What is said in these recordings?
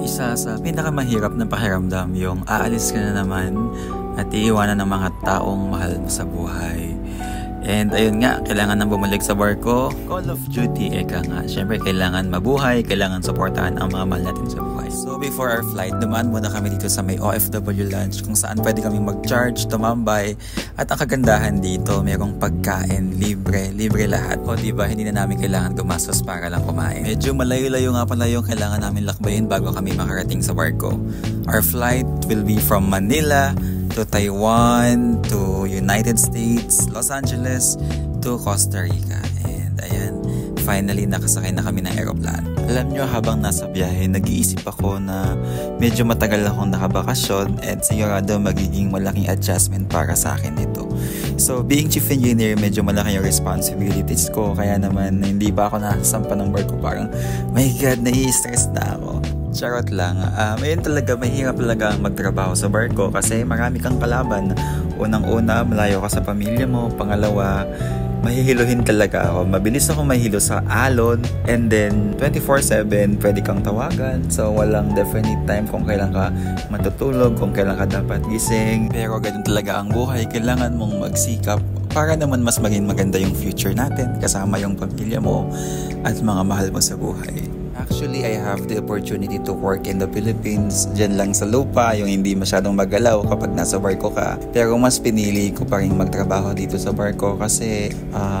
Isa sa pinakamahirap na pakiramdam yung aalis ka na naman at iiwanan ng mga taong mahal mo sa buhay. And ayun nga, kailangan nang bumalik sa barko. Call of Duty, eka nga. Siyempre, kailangan mabuhay, kailangan supportahan ang mga mahal natin sa buhay. So before our flight, dumaan muna kami dito sa may OFW Lounge kung saan pwede kami mag-charge, tumambay. At ang kagandahan dito, mayroong pagkain, libre lahat. O diba, hindi na namin kailangan gumastos para lang kumain. Medyo malayo-layo nga pala yung kailangan namin lakbayin bago kami makarating sa barko. Our flight will be from Manila to Taiwan, to United States, Los Angeles, to Costa Rica. And ayan, finally nakasakay na kami ng aeroplano. Alam nyo, habang nasa biyahe, nag-iisip ako na medyo matagal akong nakabakasyon and sigurado magiging malaking adjustment para sa akin ito. So, being chief engineer, medyo malaki yung responsibilities ko. Kaya naman, hindi pa ako nakasampa ng barko. Parang, my God, nai-stress na ako. Charot lang. Ayun talaga, mahirap talaga magtrabaho sa barko kasi marami kang kalaban. Unang-una, malayo ka sa pamilya mo. Pangalawa, mahihiluhin talaga ako. Mabilis ako mahilo sa alon. And then, 24/7, pwede kang tawagan. So, walang definite time kung kailan ka matutulog, kung kailan ka dapat gising. Pero ganun talaga ang buhay. Kailangan mong magsikap para naman mas maging maganda yung future natin kasama yung pamilya mo at mga mahal mo sa buhay. Actually, I have the opportunity to work in the Philippines, dyan lang sa lupa, yung hindi masyadong magalaw kapag nasa barko ka. Pero mas pinili ko pa rin magtrabaho dito sa barko kasi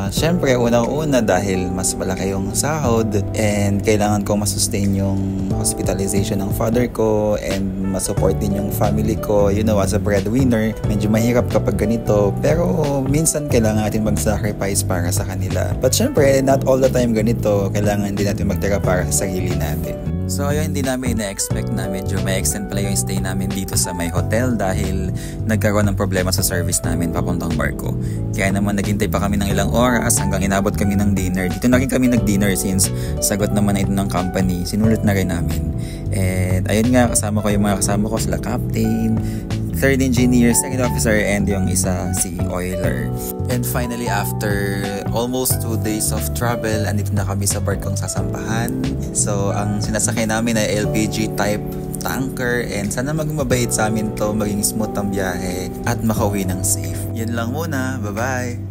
syempre, unang-una dahil mas malaki yung sahod and kailangan ko masustain yung hospitalization ng father ko and masupport din yung family ko. You know, as a breadwinner, medyo mahirap kapag ganito. Pero minsan kailangan natin mag-sacrifice para sa kanila. But syempre, not all the time ganito. Kailangan din natin magtira para sa sarili natin. So ayun, hindi namin na-expect na medyo may extend pala yung stay namin dito sa may hotel dahil nagkaroon ng problema sa service namin papuntang barko. Kaya naman naghintay pa kami ng ilang oras hanggang inabot kami ng dinner. Dito na rin kami nag-dinner since sagot naman na ito ng company. Sinulit na rin namin. And ayun nga, kasama ko yung mga kasama ko, sila captain, third engineer, second officer, and yung isa si oiler. And finally, after almost 2 days of travel, andito na kami sa barkong sasampahan. So, ang sinasakay namin ay LPG type tanker and sana magmabait sa amin to, maging smooth ang biyahe at makauwi ng safe. Yan lang muna. Bye-bye!